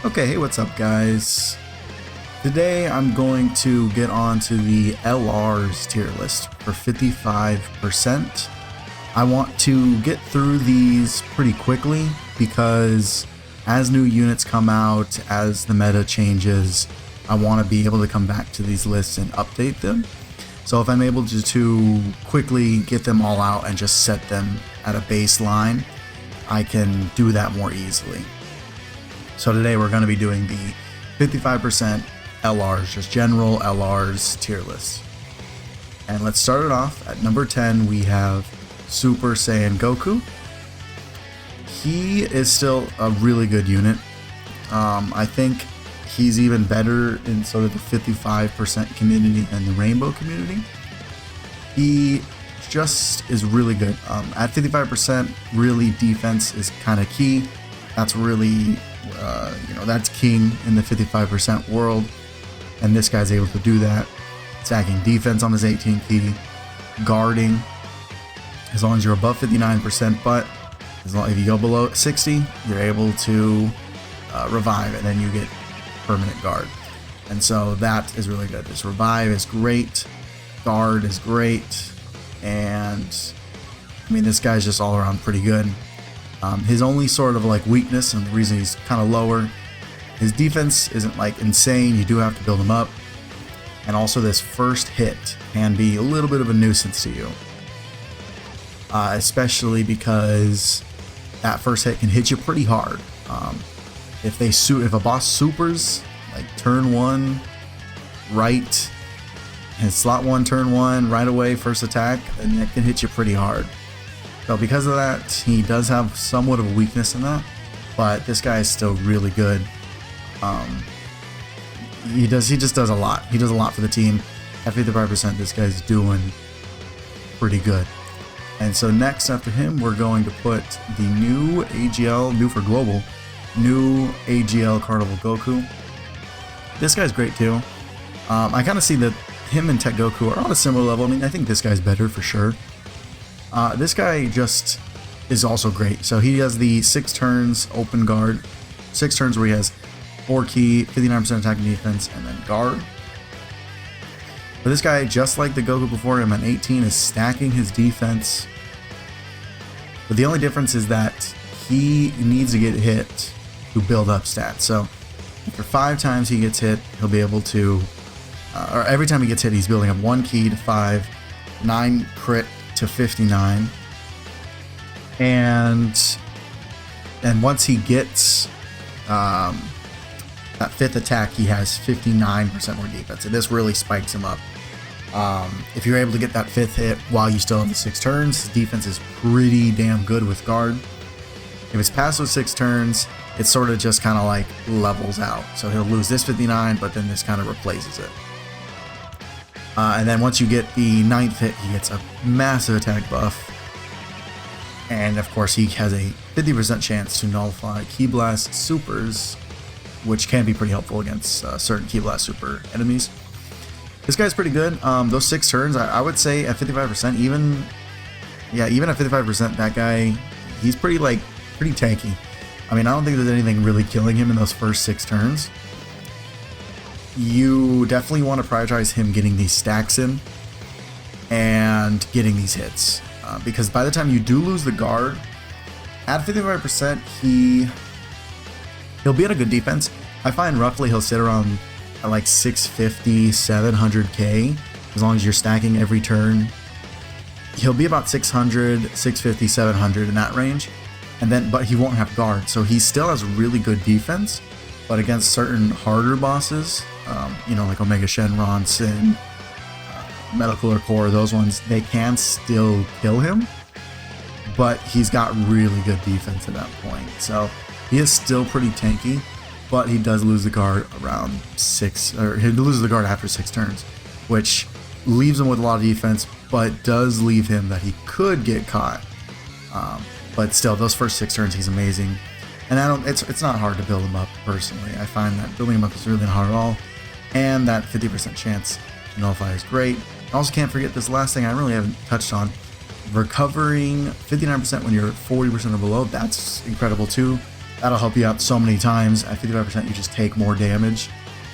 Okay, hey, what's up, guys? Today I'm going to get on to the LR's tier list for 55%. I want to get through these pretty quickly because as new units come out, as the meta changes, I want to be able to come back to these lists and update them. So if I'm able to quickly get them all out and just set them at a baseline, I can do that more easily. So today we're going to be doing the 55% LRs, just general LRs tier list. And let's start it off. At number 10 we have Super Saiyan Goku. He is still a really good unit. I think he's even better in sort of the 55% community than the Rainbow community. He just is really good. At 55%, really defense is kind of key. That's really, that's king in the 55% world. And this guy's able to do that. Stacking defense on his 18 key, guarding, as long as you're above 59%, but if you go below 60, you're able to revive, and then you get permanent guard. And so that is really good. This revive is great, guard is great, and I mean, this guy's just all around pretty good. His only sort of like weakness, and the reason he's kind of lower, his defense isn't like insane. You do have to build him up, and also this first hit can be a little bit of a nuisance to you, especially because that first hit can hit you pretty hard. If a boss supers like turn 1 right, and slot 1 turn 1 right away first attack, then that can hit you pretty hard. So because of that, he does have somewhat of a weakness in that, but this guy is still really good. He just does a lot. He does a lot for the team. At 55%, this guy's doing pretty good. And so next after him, we're going to put the new AGL, new for global, new AGL Carnival Goku. This guy's great too. I kind of see that him and Tech Goku are on a similar level. I mean, I think this guy's better for sure. This guy just is also great. So he has the 6 turns open guard, 6 turns where he has 4 key, 59% attack and defense, and then guard. But this guy, just like the Goku before him, at 18 is stacking his defense. But the only difference is that he needs to get hit to build up stats. So after 5 times he gets hit, he'll be able to, or every time he gets hit, he's building up 1 key to 5, 9 crit to 59, and once he gets that 5th attack, he has 59% more defense, and this really spikes him up. If you're able to get that 5th hit while you still have the 6 turns, his defense is pretty damn good with guard. If it's past those 6 turns, it sort of just kind of like levels out. So he'll lose this 59, but then this kind of replaces it. And then once you get the 9th hit, he gets a massive attack buff. And of course, he has a 50% chance to nullify Ki Blast supers, which can be pretty helpful against certain Ki Blast super enemies. This guy's pretty good. Those 6 turns, I would say at 55%, even at 55%, that guy, he's pretty tanky. I mean, I don't think there's anything really killing him in those first 6 turns. You definitely want to prioritize him getting these stacks in and getting these hits, because by the time you do lose the guard, at 55%, he'll be at a good defense. I find roughly he'll sit around at like 650, 700k, as long as you're stacking every turn. He'll be about 600, 650, 700 in that range, but he won't have guard, so he still has really good defense. But against certain harder bosses, like Omega Shenron, Sin, Metal Cooler Core, those ones, they can still kill him, but he's got really good defense at that point. So he is still pretty tanky, but he does lose the guard around 6, or he loses the guard after 6 turns, which leaves him with a lot of defense, but does leave him that he could get caught. But still, those first 6 turns, he's amazing. And it's not hard to build him up personally. I find that building him up is really not hard at all. And that 50% chance to nullify is great. I also can't forget this last thing I really haven't touched on. Recovering 59% when you're 40% or below, that's incredible too. that'll help you out so many times. At 55%, you just take more damage,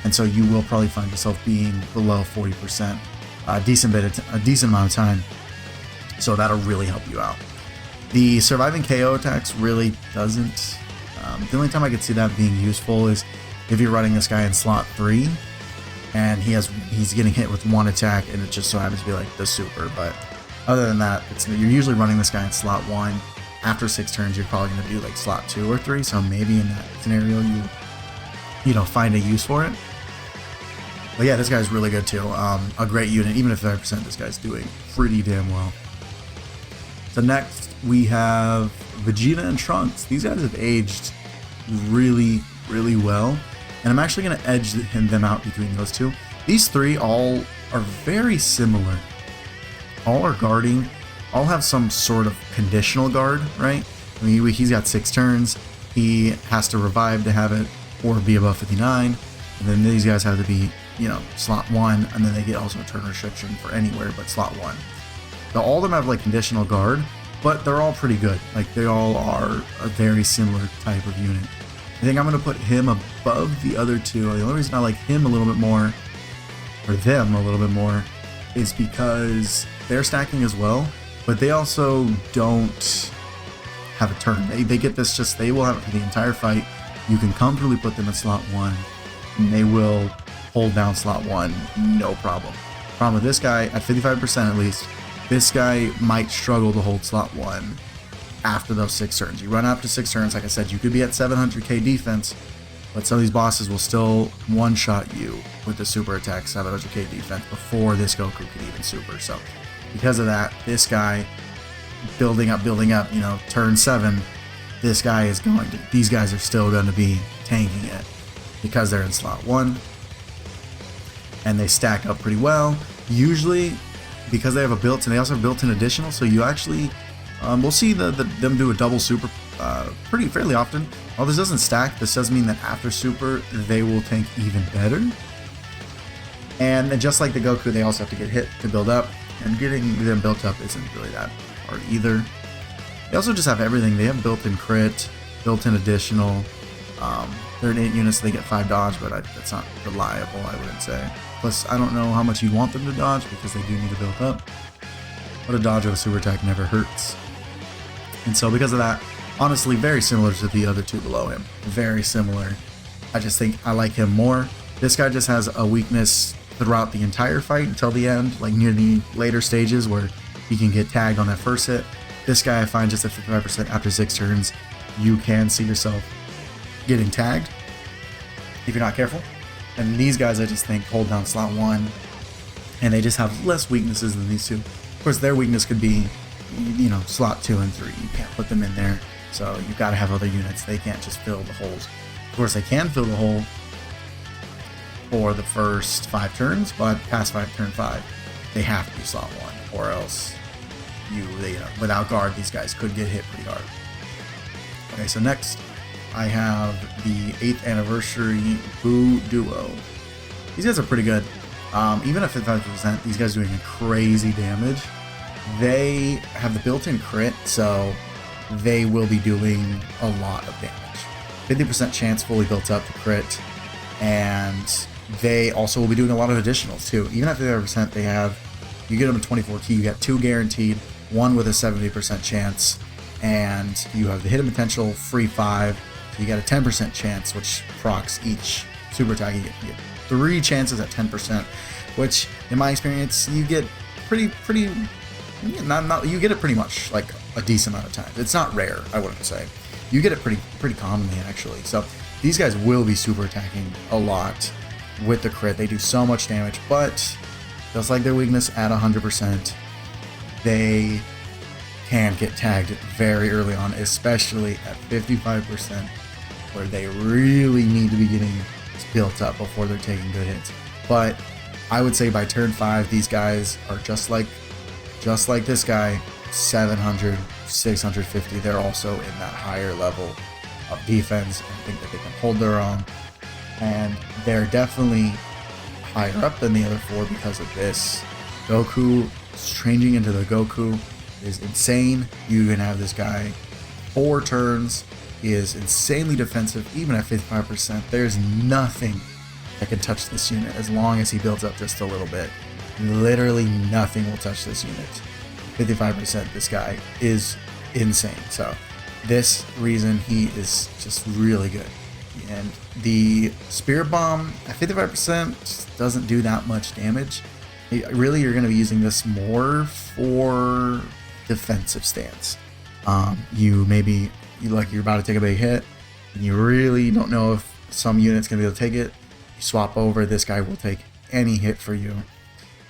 and so you will probably find yourself being below 40% a decent amount of time. So that'll really help you out. The surviving KO attacks really doesn't. The only time I could see that being useful is if you're running this guy in slot 3 and he's getting hit with one attack and it just so happens to be like the super. But other than that, you're usually running this guy in slot 1. After 6 turns, you're probably going to do like slot 2 or 3. So maybe in that scenario, you know, find a use for it. But yeah, this guy's really good too. A great unit. Even if 5%, this guy's doing pretty damn well. So next we have Vegeta and Trunks. These guys have aged really, really well, and I'm actually going to edge them out between those two. These three all are very similar. All are guarding. All have some sort of conditional guard, right? I mean, he's got 6 turns. He has to revive to have it, or be above 59. And then these guys have to be, you know, slot 1, and then they get also a turn restriction for anywhere but slot 1. So all of them have like conditional guard, but they're all pretty good. Like they all are a very similar type of unit. I think I'm going to put him above the other two. The only reason I like him a little bit more, or them a little bit more, is because they're stacking as well, but they also don't have a turn. They get this they will have it for the entire fight. You can comfortably put them in slot 1, and they will hold down slot 1, no problem. Problem with this guy, at 55% at least, this guy might struggle to hold slot 1 after those 6 turns. You run up to 6 turns, like I said, you could be at 700k defense, but some of these bosses will still one-shot you with the super attack 700k defense before this Goku could even super. So because of that, this guy building up, you know, turn 7, these guys are still going to be tanking it because they're in slot 1 and they stack up pretty well. Usually, because they have a built-in, they also have built-in additional, so you actually we'll see them do a double super fairly often. While this doesn't stack, this does mean that after super they will tank even better. And then just like the Goku, they also have to get hit to build up, and getting them built up isn't really that hard either. They also just have everything. They have built-in crit, built-in additional. They're in 8 units, so they get 5 dodge, but that's not reliable, I wouldn't say. Plus, I don't know how much you want them to dodge because they do need to build up. But a dodge of a super attack never hurts. And so because of that, honestly, very similar to the other two below him. Very similar. I just think I like him more. This guy just has a weakness throughout the entire fight until the end, like near the later stages where he can get tagged on that first hit. This guy I find just at 55% after 6 turns, you can see yourself getting tagged if you're not careful. And these guys I just think hold down slot 1, and they just have less weaknesses than these two. Of course, their weakness could be, you know, slot 2 and 3. You can't put them in there, so you've got to have other units. They can't just fill the holes. Of course, they can fill the hole for the first 5 turns, but past turn 5, they have to be slot 1, or else without guard, these guys could get hit pretty hard. Okay, so next I have the 8th anniversary Buu Duo. These guys are pretty good. Even at 55%, these guys are doing crazy damage. They have the built-in crit, so they will be doing a lot of damage. 50% chance fully built up to crit, and they also will be doing a lot of additionals too. Even at 55%, you get them a 24 key, you get 2 guaranteed, 1 with a 70% chance, and you have the hidden potential, free 5. You get a 10% chance, which procs each super attack. You get 3 chances at 10%, which in my experience you get you get it pretty much like a decent amount of times. It's not rare, I wouldn't say. You get it pretty commonly actually. So these guys will be super attacking a lot with the crit. They do so much damage, but just like their weakness at 100%, they can get tagged very early on, especially at 55%, where they really need to be getting built up before they're taking good hits. But I would say by turn 5, these guys are just like this guy, 700, 650. They're also in that higher level of defense and think that they can hold their own. And they're definitely higher up than the other 4 because of this. Goku changing into the Goku is insane. You can have this guy 4 turns He is insanely defensive, even at 55%. There's nothing that can touch this unit as long as he builds up just a little bit. Literally nothing will touch this unit. 55%, this guy is insane. So this reason he is just really good. And the Spirit Bomb at 55% doesn't do that much damage. Really, you're going to be using this more for defensive stance. You're about to take a big hit, and you really don't know if some unit's going to be able to take it. You swap over, this guy will take any hit for you.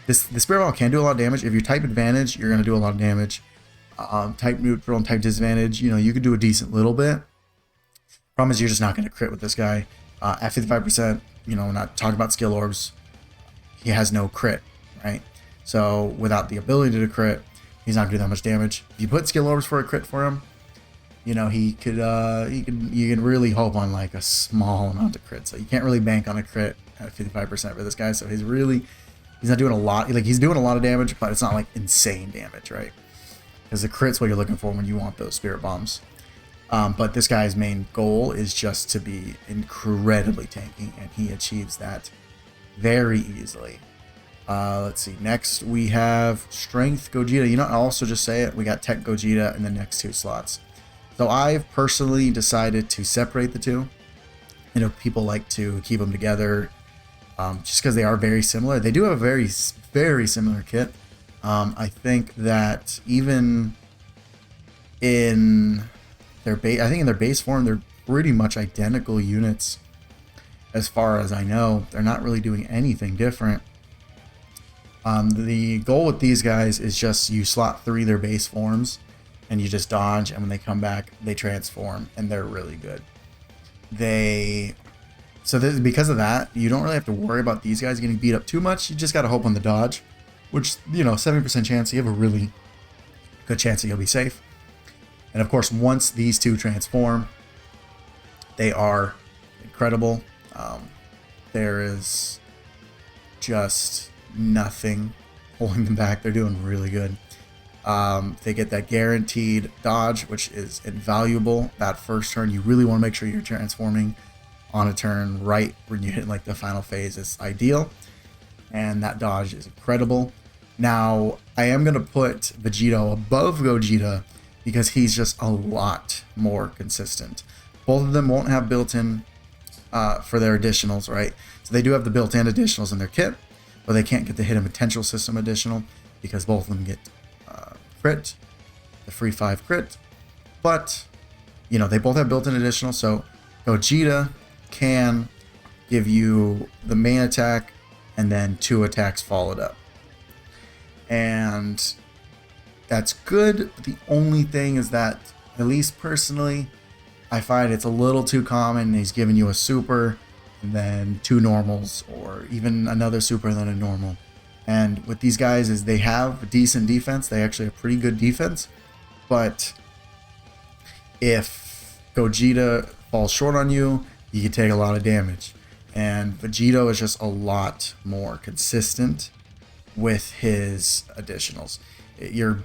The Spirit Bomb can do a lot of damage. If you type advantage, you're going to do a lot of damage. Type neutral and type disadvantage, you could do a decent little bit. Problem is, you're just not going to crit with this guy. At 55%, we're not talking about skill orbs. He has no crit, right? So without the ability to crit, he's not going to do that much damage. If you put skill orbs for a crit for him, you can really hope on like a small amount of crit. So you can't really bank on a crit at 55% for this guy. So he's not doing a lot. Like, he's doing a lot of damage, but it's not like insane damage, right? Because the crit's what you're looking for when you want those Spirit Bombs. But this guy's main goal is just to be incredibly tanky, and he achieves that very easily. Let's see. Next, we have Strength Gogeta. I'll also just say it. We got Tech Gogeta in the next 2 slots. So I've personally decided to separate the two. People like to keep them together just because they are very similar. They do have a very, very similar kit. I think that even in their base form, they're pretty much identical units. As far as I know, they're not really doing anything different. The goal with these guys is just you slot 3 their base forms, and you just dodge, and when they come back, they transform, and they're really good. Because of that, you don't really have to worry about these guys getting beat up too much. You just got to hope on the dodge, which, 70% chance, you have a really good chance that you'll be safe. And of course, once these 2 transform, they are incredible. There is just nothing holding them back. They're doing really good. They get that guaranteed dodge, which is invaluable. That first turn, you really want to make sure you're transforming on a turn right when you hit like the final phase is ideal. And that dodge is incredible. Now, I am going to put Vegeta above Gogeta because he's just a lot more consistent. Both of them won't have built-in for their additionals, right? So they do have the built-in additionals in their kit, but they can't get the hidden potential system additional because both of them get crit, the free 5 crit. But, they both have built-in additional, so Gogeta can give you the main attack and then 2 attacks followed up. And that's good, but the only thing is that, at least personally, I find it's a little too common. He's giving you a super and then 2 normals, or even another super and then a normal. And with these guys is they have decent defense. They actually have pretty good defense. But if Gogeta falls short on you, you can take a lot of damage. And Vegeta is just a lot more consistent with his additionals. You're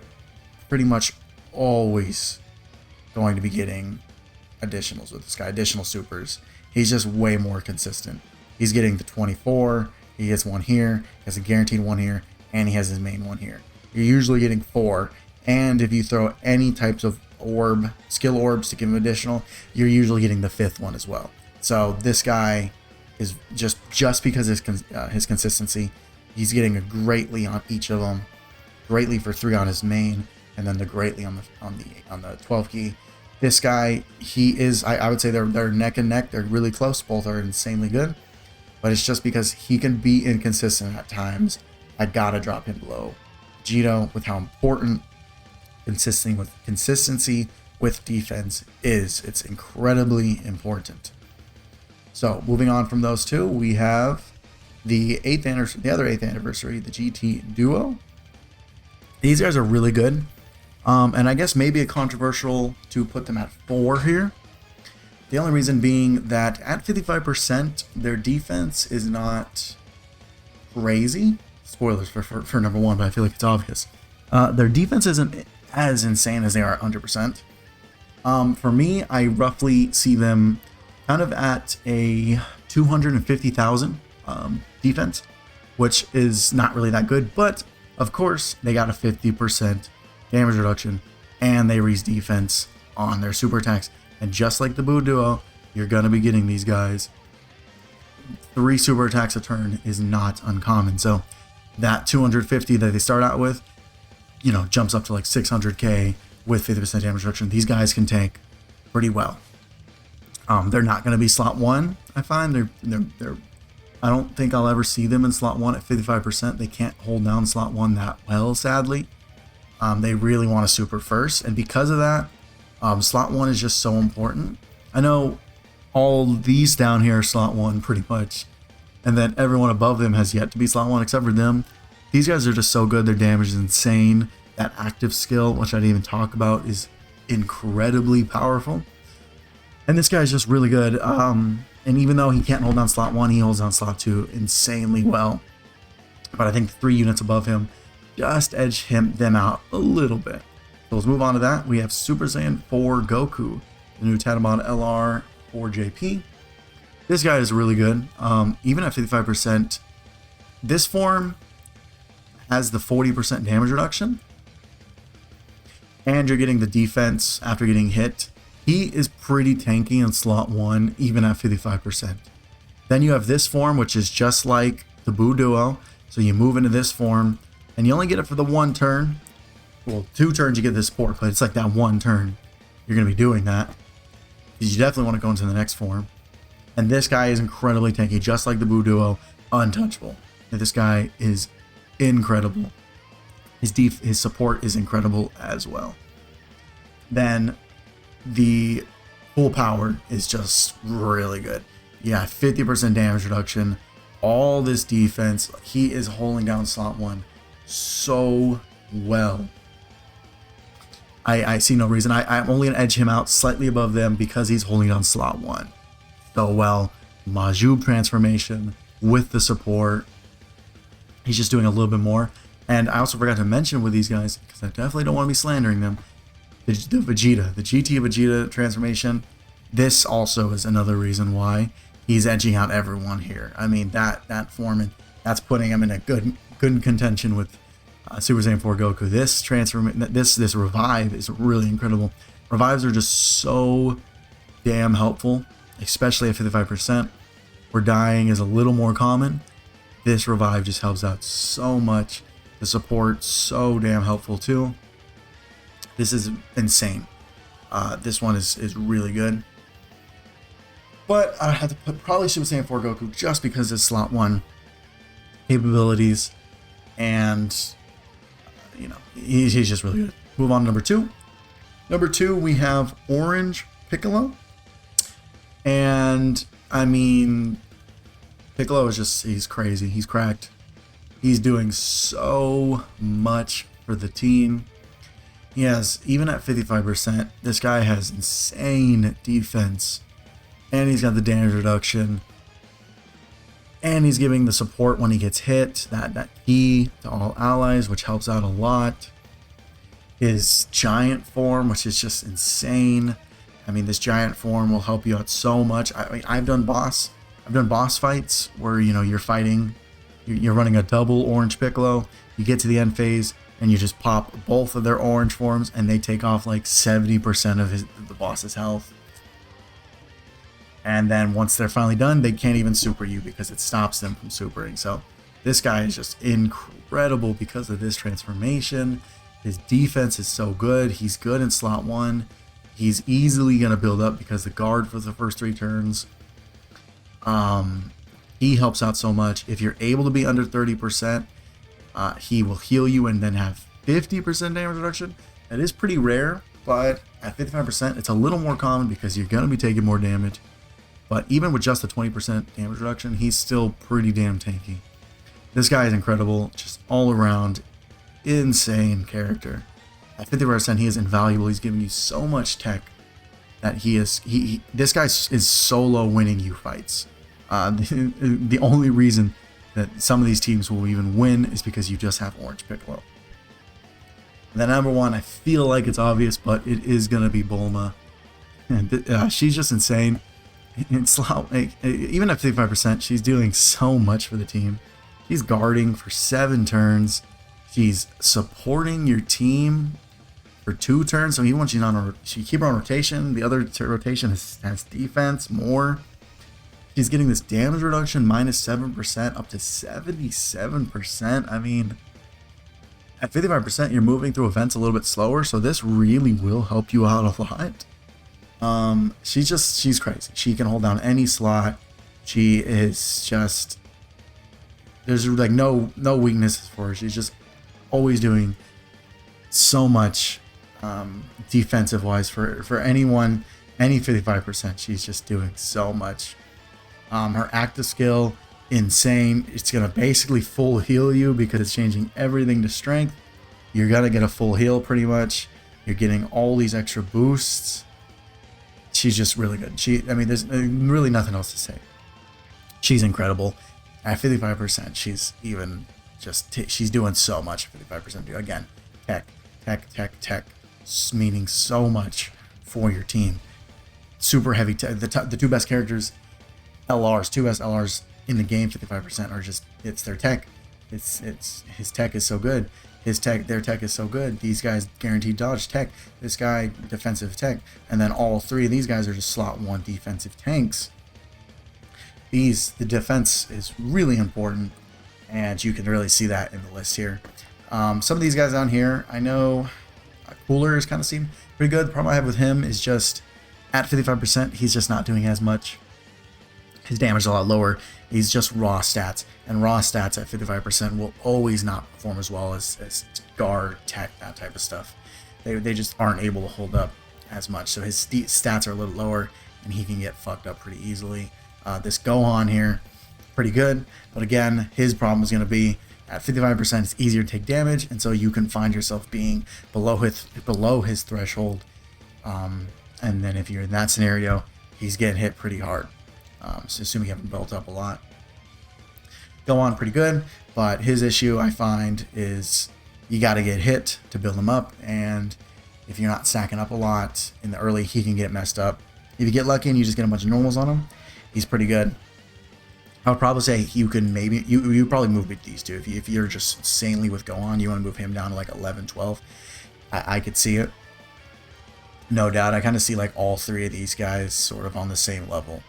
pretty much always going to be getting additionals with this guy, additional supers. He's just way more consistent. He's getting the 24, he gets 1 here, he has a guaranteed 1 here, and he has his main 1 here. You're usually getting 4, and if you throw any types of skill orbs to give him additional, you're usually getting the 5th one as well. So this guy is just because his consistency, he's getting a greatly on each of them, greatly for 3 on his main, and then the greatly on the 12 key. This guy, I would say they're neck and neck. They're really close. Both are insanely good, but it's just because he can be inconsistent at times. I gotta drop him below Vegeta with how important consistency with defense is. It's incredibly important. So moving on from those 2, we have the other 8th anniversary, the GT Duo. These guys are really good. And I guess maybe a controversial to put them at 4 here. The only reason being that at 55%, their defense is not crazy. Spoilers for number 1, but I feel like it's obvious. Their defense isn't as insane as they are at 100%. For me, I roughly see them kind of at a 250,000 defense, which is not really that good. But of course, they got a 50% damage reduction, and they raise defense on their super attacks. And just like the Buu Duo, you're gonna be getting these guys 3 super attacks a turn is not uncommon. So that 250 that they start out with, you know, jumps up to like 600k with 50% damage reduction. These guys can tank pretty well. They're not going to be slot 1. I find they're I don't think I'll ever see them in slot 1 at 55%. They can't hold down slot 1 that well, sadly. They really want a super first, and because of that, slot 1 is just so important. I know all these down here are slot 1 pretty much, and then everyone above them has yet to be slot 1 except for them. These guys are just so good. Their damage is insane. That active skill, which I didn't even talk about, is incredibly powerful. And this guy is just really good. And even though he can't hold down slot 1, he holds down slot 2 insanely well. But I think the 3 units above him just edge them out a little bit. So let's move on to that. We have Super Saiyan 4 Goku, the new Tanabon LR 4JP. This guy is really good. Even at 55%, this form has the 40% damage reduction, and you're getting the defense after getting hit. He is pretty tanky in slot 1, even at 55%. Then you have this form, which is just like the Buu Duo. So you move into this form, and you only get it for the 1 turn. Well, 2 turns you get this support, but it's like that 1 turn you're going to be doing that, because you definitely want to go into the next form. And this guy is incredibly tanky, just like the Buu Duo, untouchable. And this guy is incredible. His support is incredible as well. Then the full power is just really good. Yeah, 50% damage reduction, all this defense. He is holding down slot 1 so well. I see no reason. I'm only going to edge him out slightly above them because he's holding down slot 1 so well. Majub transformation with the support. He's just doing a little bit more. And I also forgot to mention with these guys, because I definitely don't want to be slandering them, the Vegeta, the GT Vegeta transformation. This also is another reason why he's edging out everyone here. I mean, that form, and that's putting him in a good contention with Super Saiyan 4 Goku. This revive is really incredible. Revives are just so damn helpful, especially at 55%, where dying is a little more common. This revive just helps out so much. The support so damn helpful too. This is insane. This one is really good. But I have to put probably Super Saiyan 4 Goku just because of slot 1 capabilities, and you know, he's just really good. Move on to number 2. Number 2, we have Orange Piccolo. And I mean, Piccolo is just, he's crazy. He's cracked. He's doing so much for the team. He has, even at 55%, this guy has insane defense. And he's got the damage reduction. And he's giving the support when he gets hit. That key to all allies, which helps out a lot. His giant form, which is just insane. I mean, this giant form will help you out so much. I mean, I've done boss fights where, you know, you're fighting, you're running a double orange Piccolo. You get to the end phase and you just pop both of their orange forms, and they take off like 70% of the boss's health. And then once they're finally done, they can't even super you because it stops them from supering. So this guy is just incredible because of this transformation. His defense is so good. He's good in slot 1. He's easily going to build up because the guard for the first 3 turns. He helps out so much. If you're able to be under 30%, he will heal you and then have 50% damage reduction. That is pretty rare, but at 55%, it's a little more common because you're going to be taking more damage. But even with just the 20% damage reduction, he's still pretty damn tanky. This guy is incredible, just all around insane character. At 50%, he is invaluable. He's giving you so much tech that this guy is solo winning you fights. The only reason that some of these teams will even win is because you just have Orange Piccolo. And then number 1, I feel like it's obvious, but it is going to be Bulma. And she's just insane. It's like, even at 55%, she's doing so much for the team. She's guarding for 7 turns. She's supporting your team for 2 turns. So even when she keep her on rotation, the other rotation has defense more. She's getting this damage reduction -7% up to 77%. I mean, at 55%, you're moving through events a little bit slower, so this really will help you out a lot. She's crazy. She can hold down any slot. She is just, there's like no weaknesses for her. She's just always doing so much defensive wise for anyone, any 55%. She's just doing so much. Her active skill, insane. It's gonna basically full heal you because it's changing everything to strength. You're gonna get a full heal pretty much. You're getting all these extra boosts. She's just really good. I mean, there's really nothing else to say. She's incredible. At 55%, she's even just, she's doing so much. 55%. Again, tech, meaning so much for your team. Super heavy tech. The 2 best characters, LRs, 2 best LRs in the game, 55% are just, it's their tech. It's his tech is so good. Their tech is so good. These guys guaranteed dodge tech. This guy defensive tech, and then all 3 of these guys are just slot 1 defensive tanks. The defense is really important, and you can really see that in the list here. Some of these guys down here, I know Cooler is kind of seem pretty good. The problem I have with him is just at 55%, he's just not doing as much. His damage is a lot lower. He's just raw stats, and raw stats at 55% will always not perform as well as guard, tech, that type of stuff. They just aren't able to hold up as much. So his stats are a little lower, and he can get fucked up pretty easily. This Gohan here, pretty good, but again, his problem is going to be at 55%. It's easier to take damage, and so you can find yourself being below his threshold. And then if you're in that scenario, he's getting hit pretty hard. So assuming you haven't built up a lot. Gohan pretty good, but his issue I find is you got to get hit to build him up, and if you're not stacking up a lot in the early, he can get messed up. If you get lucky and you just get a bunch of normals on him, he's pretty good. I would probably say you can maybe you probably move these 2 if you're just insanely with Gohan. You want to move him down to like 11, 12. I could see it, no doubt. I kind of see like all 3 of these guys sort of on the same level.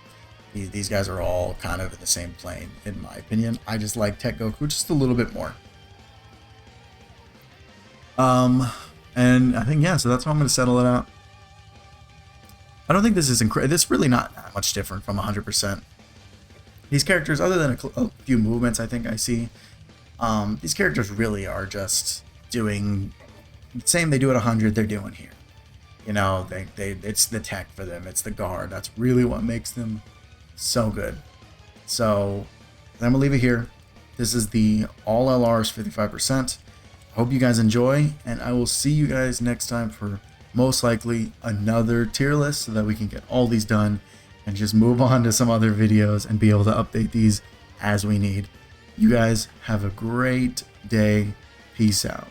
These guys are all kind of in the same plane, in my opinion. I just like Tech Goku just a little bit more. And I think, yeah, so that's how I'm going to settle it out. I don't think this is this really not that much different from 100%. These characters, other than a few movements I think I see, these characters really are just doing the same they do at 100, they're doing here. You know, it's the tech for them, it's the guard. That's really what makes them so good. So I'm gonna leave it here. This is the all LRs 55%. Hope you guys enjoy, and I will see you guys next time for most likely another tier list so that we can get all these done and just move on to some other videos and be able to update these as we need. You guys have a great day. Peace out.